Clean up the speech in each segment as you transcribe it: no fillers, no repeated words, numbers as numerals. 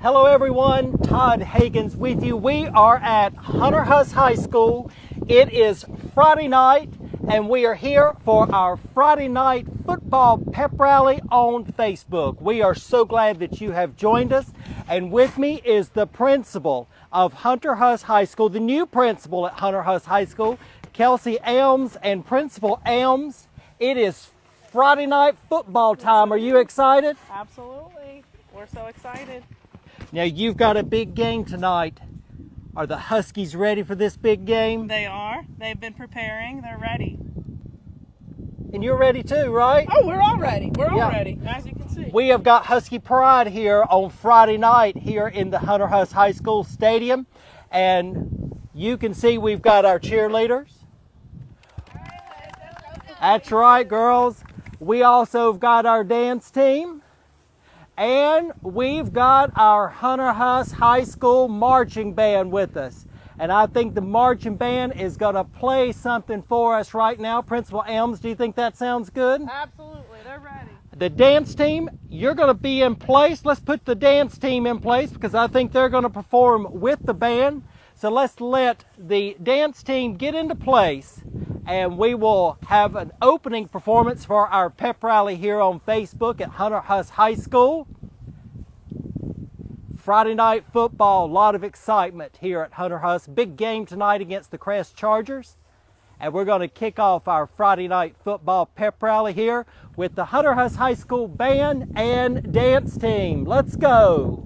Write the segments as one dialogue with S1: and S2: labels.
S1: Hello everyone, Todd Hagens with you. We are at Hunter Huss High School. It is Friday night and we are here for our Friday night football pep rally on Facebook. We are so glad that you have joined us, and with me is the principal of Hunter Huss High School, the new principal at Hunter Huss High School, Kelsey Elms. And Principal Elms, it is Friday night football time. Are you excited?
S2: Absolutely. We're so excited.
S1: Now you've got a big game tonight. Are the Huskies ready for this big game?
S2: They are. They've been preparing. They're ready.
S1: And you're ready too, right?
S2: Oh, we're all ready. We're all ready, as you can see.
S1: We have got Husky Pride here on Friday night here in the Hunter Huss High School Stadium. And you can see we've got our cheerleaders. That's right, girls. We also have got our dance team. And we've got our Hunter Huss High School marching band with us. And I think the marching band is going to play something for us right now. Principal Elms, do you think that sounds good?
S2: Absolutely. They're ready.
S1: The dance team, you're going to be in place. Let's put the dance team in place because I think they're going to perform with the band. So let's let the dance team get into place, and we will have an opening performance for our pep rally here on Facebook at Hunter Huss High School. Friday night football, a lot of excitement here at Hunter Huss. Big game tonight against the Crest Chargers. And we're going to kick off our Friday night football pep rally here with the Hunter Huss High School band and dance team. Let's go.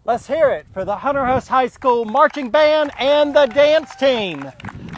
S1: Let's hear it for the Hunter Huss High School marching band and the dance team.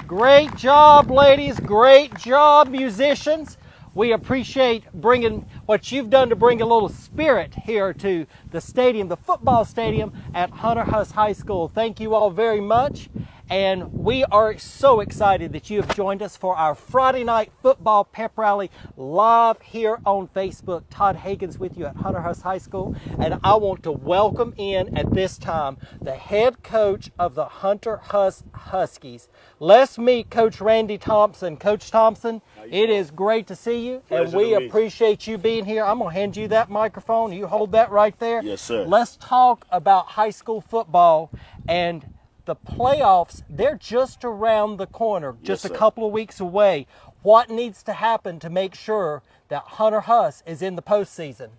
S1: Great job, ladies. Great job, musicians. We appreciate bringing what you've done to bring a little spirit here to the stadium, the football stadium at Hunter Huss High School. Thank you all very much. And we are so excited that you have joined us for our Friday night football pep rally live here on Facebook. Todd Hagens with you at Hunter Huss High School. And I want to welcome in at this time the head coach of the Hunter Huss Huskies. Let's meet Coach Randy Thompson. Coach Thompson, it is great to see you. And we appreciate you being here. I'm going to hand you that microphone. You hold that right there.
S3: Yes, sir.
S1: Let's talk about high school football and the playoffs. They're just around the corner, just a couple of weeks away. What needs to happen to make sure that Hunter Huss is in the postseason?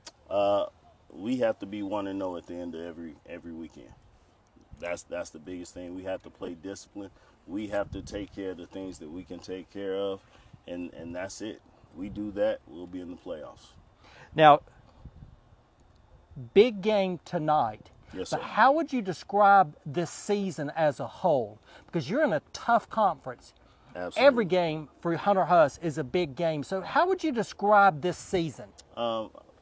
S3: We have to be 1-0 at the end of every weekend. That's the biggest thing. We have to play discipline. We have to take care of the things that we can take care of, and that's it. We do that, we'll be in the playoffs.
S1: Now, big game tonight.
S3: Yes, sir.
S1: But how would you describe this season as a whole? Because you're in a tough conference.
S3: Absolutely.
S1: Every game for Hunter Huss is a big game. So how would you describe this season?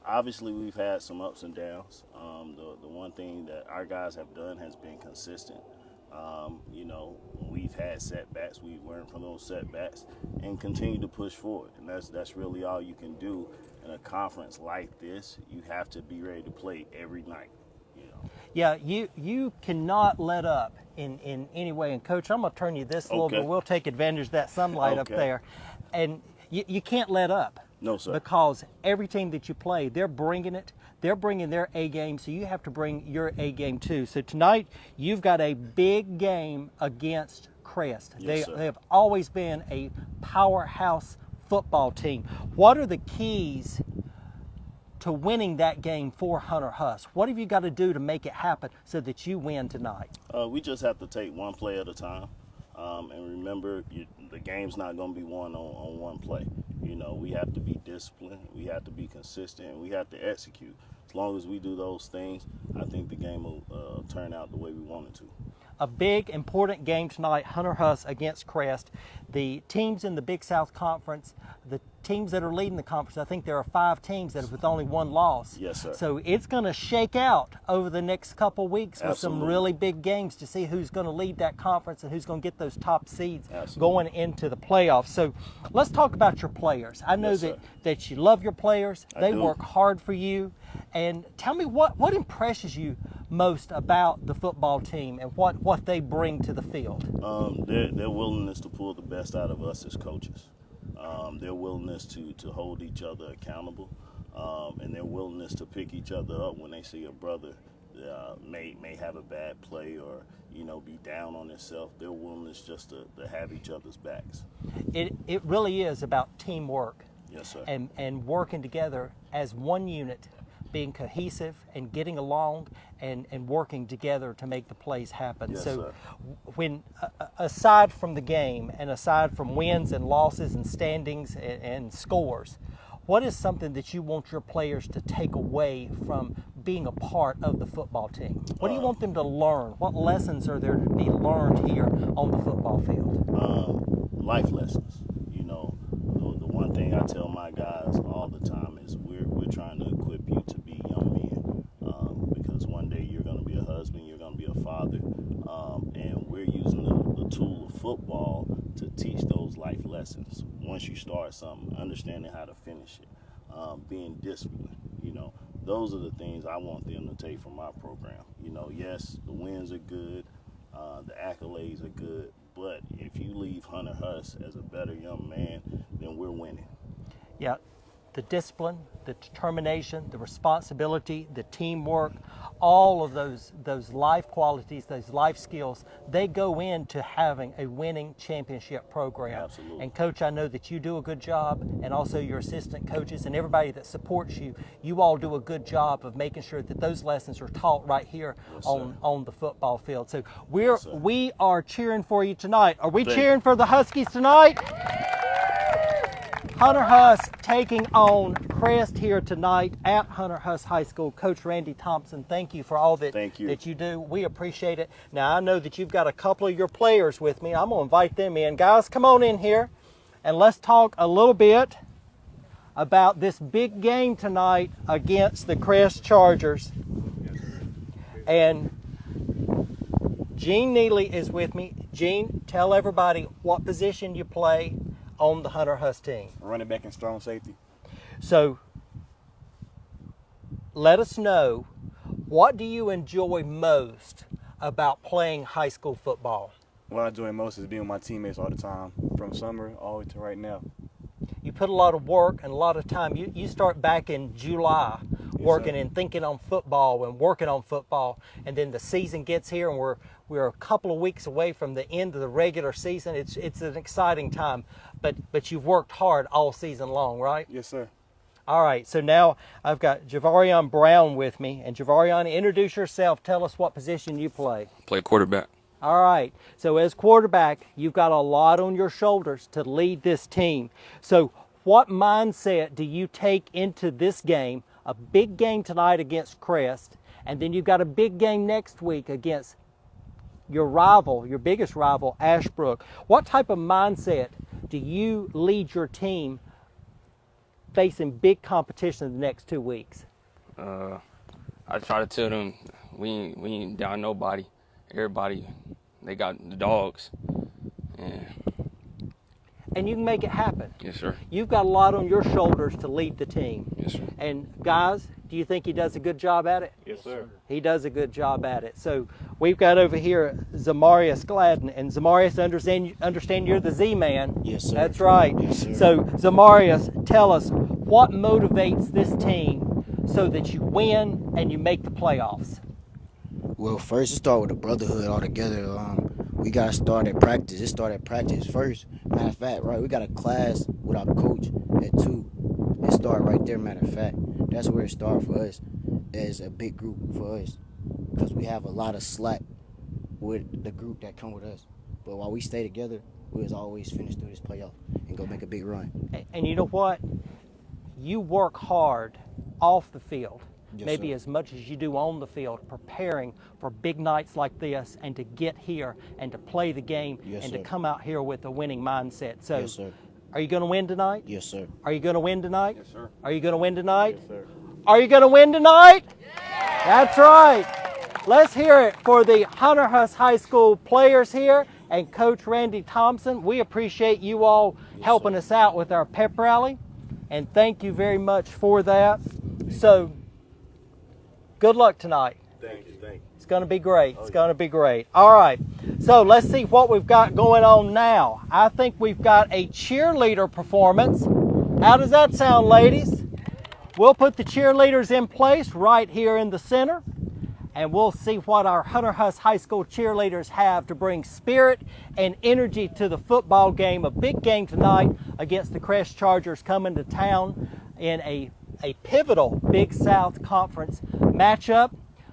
S3: Obviously, we've had some ups and downs. The one thing that our guys have done has been consistent. We've had setbacks. We learned from those setbacks and continue to push forward. And that's really all you can do in a conference like this. You have to be ready to play every night.
S1: Yeah, you cannot let up in any way. And Coach, I'm going to turn you this a little bit. We'll take advantage of that sunlight up there. And you can't let up.
S3: No, sir.
S1: Because every team that you play, they're bringing it. They're bringing their A game, so you have to bring your A game too. So tonight, you've got a big game against Crest.
S3: Yes,
S1: they have always been a powerhouse football team. What are the keys to winning that game for Hunter Huss? What have you got to do to make it happen so that you win tonight?
S3: We just have to take one play at a time. And remember, the game's not going to be won on one play. We have to be disciplined, we have to be consistent, and we have to execute. As long as we do those things, I think the game will turn out the way we want it to.
S1: A big, important game tonight, Hunter Huss against Crest. The teams in the Big South Conference, the teams that are leading the conference, I think there are 5 teams that have with only 1 loss.
S3: Yes, sir.
S1: So it's going to shake out over the next couple weeks with
S3: Absolutely.
S1: some really big games to see who's going to lead that conference and who's going to get those top seeds
S3: Absolutely.
S1: going into the playoffs. So let's talk about your players. I know
S3: Yes,
S1: that you love your players. They
S3: do.
S1: work hard for you. And tell me what impresses you most about the football team and what they bring to the field.
S3: Their willingness to pull the best out of us as coaches. Their willingness to hold each other accountable, and their willingness to pick each other up when they see a brother may have a bad play or be down on himself. Their willingness just to have each other's backs.
S1: It really is about teamwork.
S3: Yes, sir.
S1: And working together as one unit, being cohesive and getting along and working together to make the plays happen.
S3: Yes,
S1: so
S3: sir.
S1: when aside from the game and aside from wins and losses and standings and scores, what is something that you want your players to take away from being a part of the football team? What do you want them to learn? What lessons are there to be learned here on the football field?
S3: Life lessons. The one thing I tell my guys all the time is we're trying to equip you to be young men, because one day you're going to be a husband, you're going to be a father, and we're using the tool of football to teach those life lessons. Once you start something, understanding how to finish it, being disciplined, those are the things I want them to take from my program. Yes, the wins are good, the accolades are good, but if you leave Hunter Huss as a better young man, then we're winning.
S1: Yeah, the discipline, the determination, the responsibility, the teamwork, all of those life qualities, those life skills, they go into having a winning championship program.
S3: Absolutely.
S1: And Coach, I know that you do a good job, and also your assistant coaches and everybody that supports you, you all do a good job of making sure that those lessons are taught right here
S3: Yes,
S1: on the football field. So
S3: Yes, sir.
S1: we are cheering for you tonight. Are we
S3: Thank
S1: cheering for the Huskies tonight? Hunter Huss taking on Crest here tonight at Hunter Huss High School. Coach Randy Thompson, thank you for all that you do. We appreciate it. Now, I know that you've got a couple of your players with me. I'm going to invite them in. Guys, come on in here, and let's talk a little bit about this big game tonight against the Crest Chargers. And Gene Neely is with me. Gene, tell everybody what position you play on the Hunter Huss team.
S4: Running back and strong safety.
S1: So let us know, what do you enjoy most about playing high school football?
S4: What I enjoy most is being with my teammates all the time, from summer all the way to right now.
S1: You put a lot of work and a lot of time. You start back in July working and thinking on football and working on football, and then the season gets here and we're a couple of weeks away from the end of the regular season. It's an exciting time, but you've worked hard all season long, right?
S4: Yes, sir.
S1: All right, so now I've got Javarion Brown with me. And Javarion, introduce yourself. Tell us what position you play.
S5: Play quarterback.
S1: All right, so as quarterback, you've got a lot on your shoulders to lead this team. So what mindset do you take into this game, a big game tonight against Crest, and then you've got a big game next week against your rival, your biggest rival, Ashbrook? What type of mindset do you lead your team facing big competition in the next 2 weeks?
S5: I try to tell them we ain't down nobody. Everybody, they got the dogs.
S1: And you can make it happen.
S5: Yes, sir.
S1: You've got a lot on your shoulders to lead the team.
S5: Yes, sir.
S1: And guys, do you think he does a good job at it?
S4: Yes, sir.
S1: He does a good job at it. So we've got over here Zamarius Gladden. And Zamarius, understand you're the Z-man.
S6: Yes, sir.
S1: That's right.
S6: Yes, sir.
S1: So Zamarius, tell us what motivates this team so that you win and you make the playoffs.
S6: Well, first, it started with a brotherhood altogether. We got to start at practice. It started at practice first. Matter of fact, right, we got a class with our coach at 2. It started right there, matter of fact. That's where it started for us as a big group for us, because we have a lot of slack with the group that come with us. But while we stay together, we was always finish through this playoff and go make a big run.
S1: And you know what? You work hard off the field.
S6: Yes,
S1: maybe
S6: sir.
S1: as much as you do on the field, preparing for big nights like this and to get here and to play the game
S6: Yes,
S1: and
S6: sir.
S1: to come out here with a winning mindset. So,
S6: Yes, sir.
S1: are you going to win tonight?
S6: Yes, sir.
S1: Are you going to win tonight?
S4: Yes, sir.
S1: Are you going to win tonight?
S4: Yes, sir.
S1: Are you going to win tonight? Yeah. That's right. Let's hear it for the Hunter Huss High School players here and Coach Randy Thompson. We appreciate you all helping us out with our pep rally, and thank you very much for that. So, good luck tonight.
S3: Thank you. Thank you.
S1: It's going to be great. It's going to be great. All right. So let's see what we've got going on now. I think we've got a cheerleader performance. How does that sound, ladies? We'll put the cheerleaders in place right here in the center, and we'll see what our Hunter Huss High School cheerleaders have to bring spirit and energy to the football game. A big game tonight against the Crest Chargers coming to town in a pivotal Big South Conference matchup.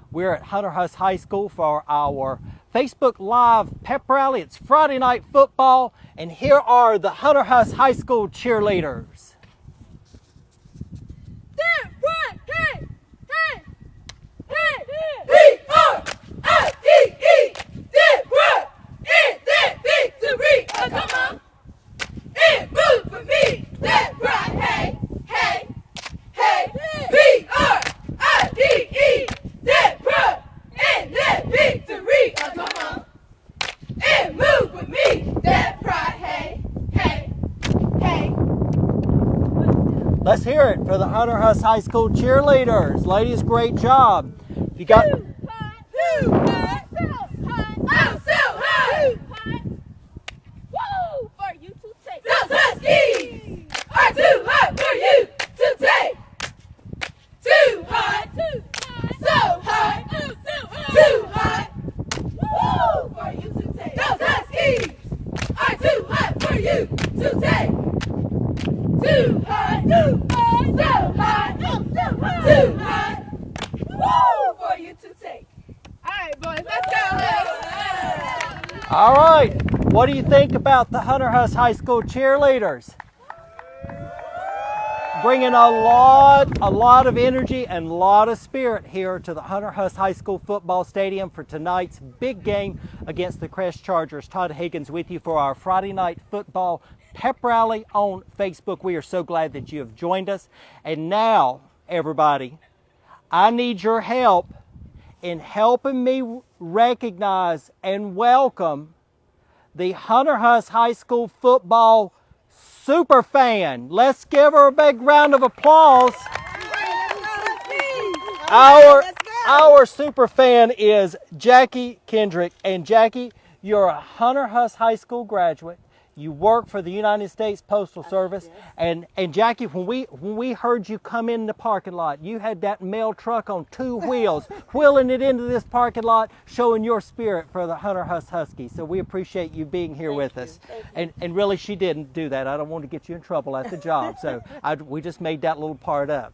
S1: We're at Hunter Huss High School for our Facebook Live pep rally. It's Friday night football, and here are the Hunter Huss High School cheerleaders. Let's hear it for the Hunter Huss High School cheerleaders. Ladies, great job. You got All right. What do you think about the Hunter Huss High School cheerleaders? Bringing a lot of energy and a lot of spirit here to the Hunter Huss High School football stadium for tonight's big game against the Crest Chargers. Todd Higgins with you for our Friday night football pep rally on Facebook. We are so glad that you have joined us. And now, everybody, I need your help in helping me recognize and welcome the Hunter Huss High School football super fan. Let's give her a big round of applause. Our super fan is Jackie Kendrick. And Jackie, you're a Hunter Huss High School graduate. You work for the United States Postal Service. And Jackie, when we heard you come in the parking lot, you had that mail truck on 2 wheels, wheeling it into this parking lot, showing your spirit for the Hunter Huss Huskies. So we appreciate you being here with us. And really, she didn't do that. I don't want to get you in trouble at the job. So we just made that little part up.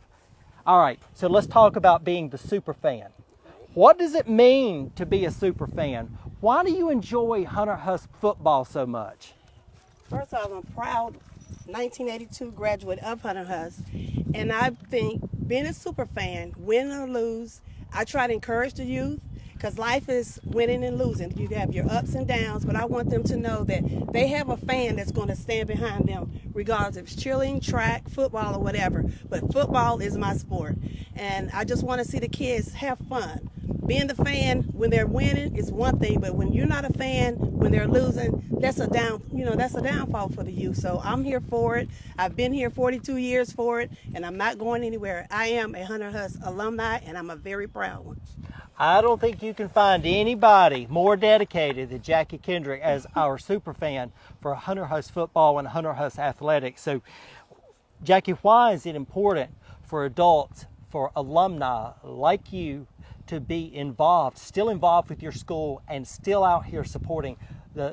S1: All right, so let's talk about being the super fan. What does it mean to be a super fan? Why do you enjoy Hunter Huss football so much?
S7: First off, I'm a proud 1982 graduate of Hunter Huss, and I think being a super fan, win or lose, I try to encourage the youth because life is winning and losing. You have your ups and downs, but I want them to know that they have a fan that's going to stand behind them, regardless if it's cheerleading, track, football, or whatever. But football is my sport, and I just want to see the kids have fun. Being the fan when they're winning is one thing, but when you're not a fan, when they're losing, that's a downfall for the youth. So I'm here for it. I've been here 42 years for it, and I'm not going anywhere. I am a Hunter Huss alumni, and I'm a very proud one.
S1: I don't think you can find anybody more dedicated than Jackie Kendrick as our super fan for Hunter Huss football and Hunter Huss athletics. So, Jackie, why is it important for adults, for alumni like you, to be involved, still involved with your school, and still out here supporting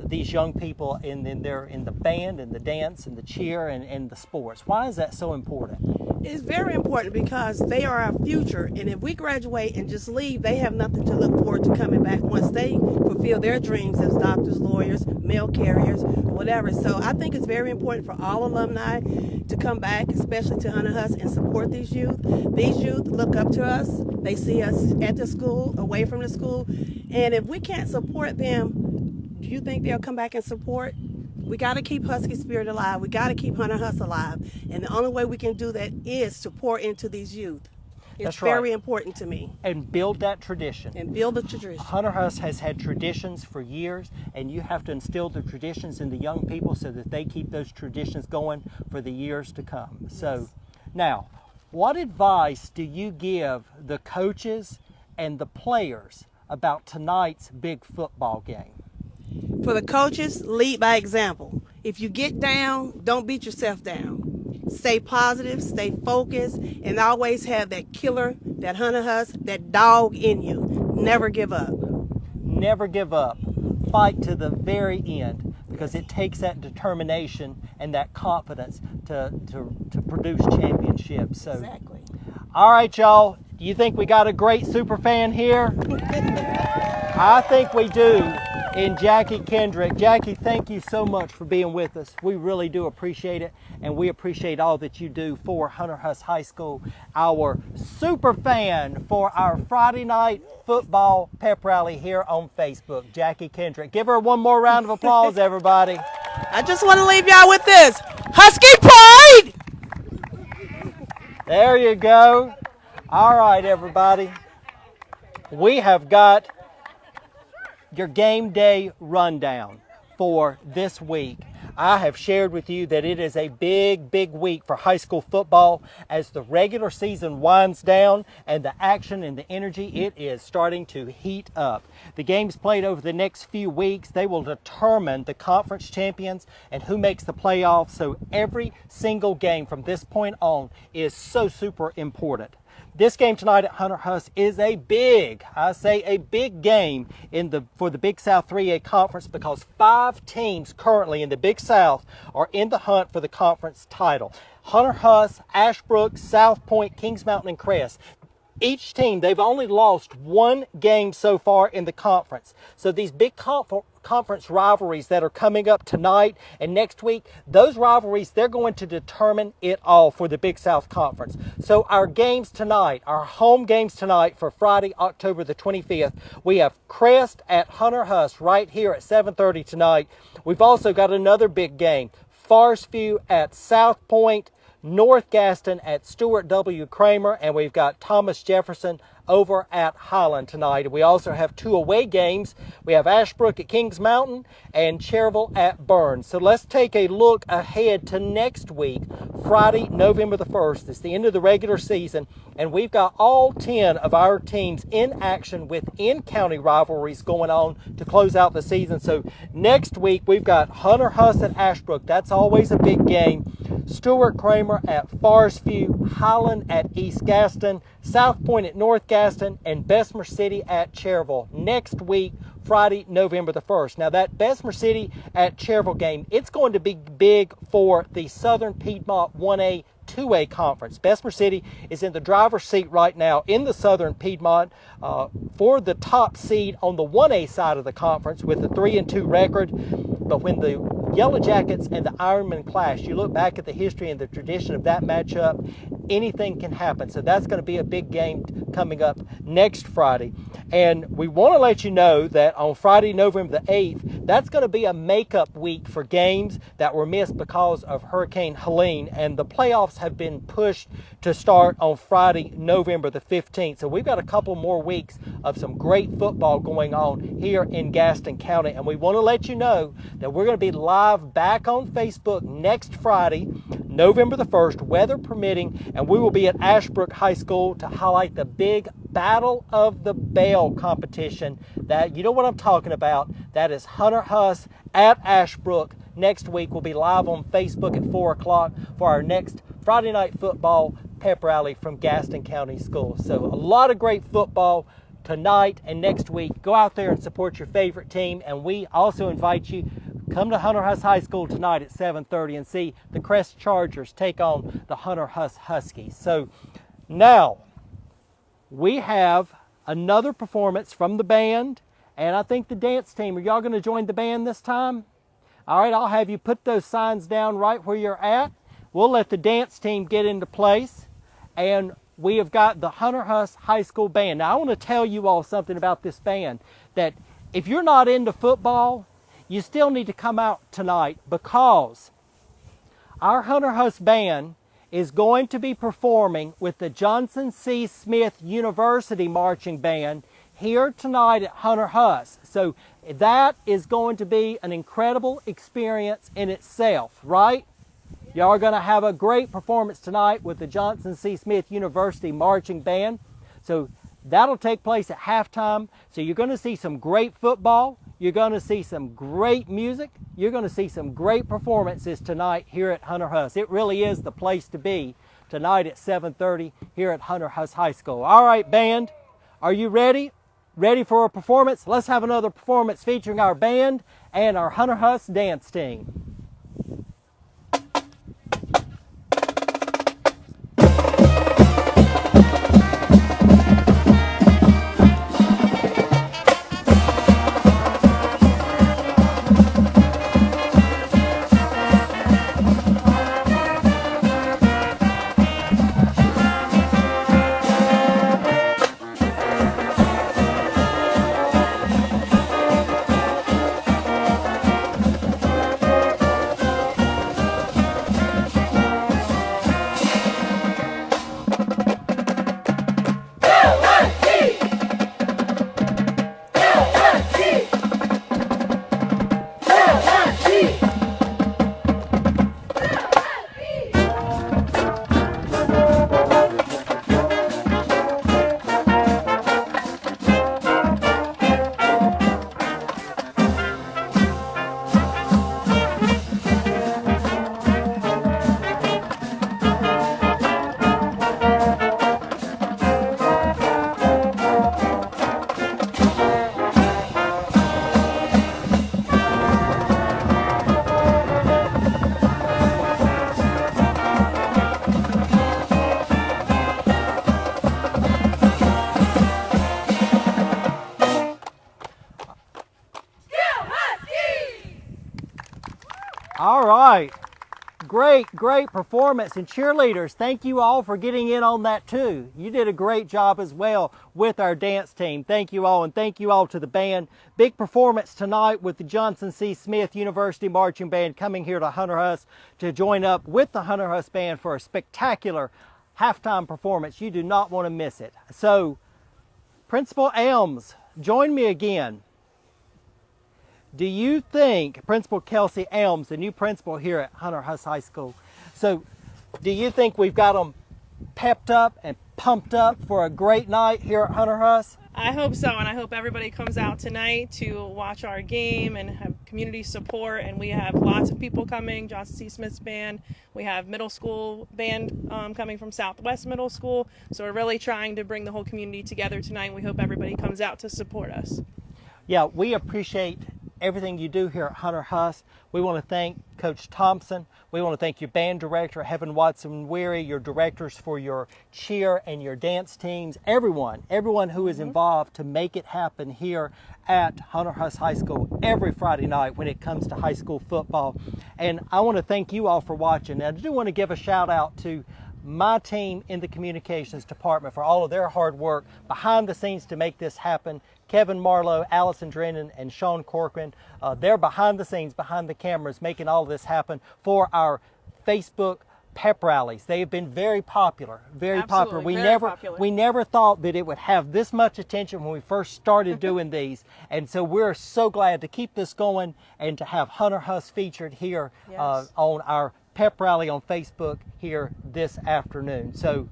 S1: these young people in the band and the dance and the cheer and the sports? Why is that so important?
S7: It's very important because they are our future, and if we graduate and just leave, they have nothing to look forward to coming back once they fulfill their dreams as doctors, lawyers, mail carriers, whatever. So I think it's very important for all alumni to come back, especially to Hunter Huss, and support these youth. These youth look up to us. They see us at the school, away from the school, and if we can't support them, do you think they'll come back and support? We got to keep Husky spirit alive. We got to keep Hunter Huss alive. And the only way we can do that is to pour into these youth. It's
S1: That's right.
S7: very important to me.
S1: And build that tradition.
S7: And build the tradition.
S1: Hunter Huss has had traditions for years, and you have to instill the traditions in the young people so that they keep those traditions going for the years to come. So now, what advice do you give the coaches and the players about tonight's big football game?
S7: For the coaches, lead by example. If you get down, don't beat yourself down. Stay positive, stay focused, and always have that killer, that Hunter Huss, that dog in you. Never give up.
S1: Never give up. Fight to the very end, because it takes that determination and that confidence to produce championships. So,
S7: Exactly.
S1: all right, y'all. Do you think we got a great super fan here? I think we do. In Jackie Kendrick. Jackie, thank you so much for being with us. We really do appreciate it, and we appreciate all that you do for Hunter Huss High School, our super fan for our Friday night football pep rally here on Facebook. Jackie Kendrick. Give her one more round of applause, everybody.
S7: I just want to leave y'all with this. Husky Pride!
S1: There you go. All right, everybody. We have got your game day rundown for this week. I have shared with you that it is a big week for high school football as the regular season winds down and the action and the energy, it is starting to heat up. The games played over the next few weeks, they will determine the conference champions and who makes the playoffs. So every single game from this point on is so super important. This game tonight at Hunter Huss is a big game for the Big South 3A Conference, because 5 teams currently in the Big South are in the hunt for the conference title. Hunter Huss, Ashbrook, South Point, Kings Mountain, and Crest. Each team, they've only lost 1 game so far in the conference. So these big conference rivalries that are coming up tonight and next week, those rivalries, they're going to determine it all for the Big South Conference. So our games tonight, our home games tonight for Friday, October the 25th, we have Crest at Hunter Huss right here at 7:30 tonight. We've also got another big game, Forest View at South Point, North Gaston at Stuart W. Kramer, and we've got Thomas Jefferson over at Highland tonight. We also have 2 away games. We have Ashbrook at Kings Mountain and Cherville at Burns. So let's take a look ahead to next week, Friday, November the 1st. It's the end of the regular season, and we've got all 10 of our teams in action with in-county rivalries going on to close out the season. So next week, we've got Hunter Huss at Ashbrook. That's always a big game. Stuart Kramer at Forest View, Highland at East Gaston, South Point at North Gaston, and Bessemer City at Cherville next week, Friday, November the 1st. Now that Bessemer City at Cherville game, it's going to be big for the Southern Piedmont 1A 2A conference. Bessemer City is in the driver's seat right now in the Southern Piedmont for the top seed on the 1A side of the conference with a 3-2 record. But when the Yellow Jackets and the Ironmen clash, you look back at the history and the tradition of that matchup, anything can happen. So that's going to be a big game coming up next Friday. And we want to let you know that on Friday, November the 8th, that's going to be a makeup week for games that were missed because of Hurricane Helene. And the playoffs have been pushed to start on Friday, November the 15th. So we've got a couple more weeks of some great football going on here in Gaston County. And we want to let you know that we're going to be live back on Facebook next Friday, November the 1st, weather permitting, and we will be at Ashbrook High School to highlight the big Battle of the Bell competition. That, you know what I'm talking about, that is Hunter Huss at Ashbrook. Next week we'll be live on Facebook at 4 o'clock for our next Friday night football pep rally from Gaston County Schools. So a lot of great football tonight and next week. Go out there and support your favorite team, and we also invite you, come to Hunter Huss High School tonight at 7:30 and see the Crest Chargers take on the Hunter Huss Huskies. So now we have another performance from the band, and I think the dance team, are y'all going to join the band this time? All right, I'll have you put those signs down right where you're at. We'll let the dance team get into place, and we have got the Hunter Huss High School Band. Now, I want to tell you all something about this band, that if you're not into football, you still need to come out tonight, because our Hunter Huss Band is going to be performing with the Johnson C. Smith University Marching Band here tonight at Hunter Huss. So that is going to be an incredible experience in itself, right? Y'all are going to have a great performance tonight with the Johnson C. Smith University Marching Band. So that'll take place at halftime. So you're going to see some great football. You're going to see some great music. You're going to see some great performances tonight here at Hunter Huss. It really is the place to be tonight at 7:30 here at Hunter Huss High School. All right, band, are you ready? Ready for a performance? Let's have another performance featuring our band and our Hunter Huss dance team. All right, great performance. And cheerleaders, thank you all for getting in on that too. You did a great job as well with our dance team. Thank you all, and thank you all to the band. Big performance tonight with the Johnson C. Smith University Marching Band coming here to Hunter Huss to join up with the Hunter Huss Band for a spectacular halftime performance. You do not want to miss it. So, Principal Elms, join me again. Do you think, Principal Kelsey Elms, the new principal here at Hunter Huss High School, so do you think we've got them pepped up and pumped up for a great night here at Hunter Huss?
S2: I hope so, and I hope everybody comes out tonight to watch our game and have community support. And we have lots of people coming. Johnson C. Smith's band. We have middle school band coming from Southwest Middle School. So we're really trying to bring the whole community together tonight. We hope everybody comes out to support us.
S1: Yeah, we appreciate everything you do here at Hunter Huss. We want to thank Coach Thompson. We want to thank your band director, Heaven Watson Weary, your directors for your cheer and your dance teams, everyone who is involved to make it happen here at Hunter Huss High School every Friday night when it comes to high school football. And I want to thank you all for watching. And I do want to give a shout out to my team in the communications department for all of their hard work behind the scenes to make this happen. Kevin Marlowe, Allison Drennan, and Sean Corcoran, they're behind the scenes, behind the cameras, making all of this happen for our Facebook pep rallies. They have been very popular, very popular. We never thought that it would have this much attention when we first started doing these, and so we're so glad to keep this going and to have Hunter Huss featured here on our pep rally on Facebook here this afternoon. So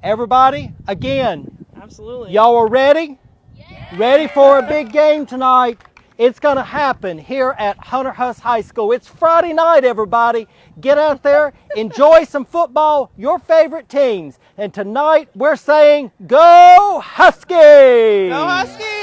S1: everybody, again,
S2: Absolutely.
S1: y'all are ready? Ready for a big game tonight? It's going to happen here at Hunter Huss High School. It's Friday night, everybody. Get out there, enjoy some football, your favorite teams. And tonight we're saying, go Huskies!
S2: Go Huskies!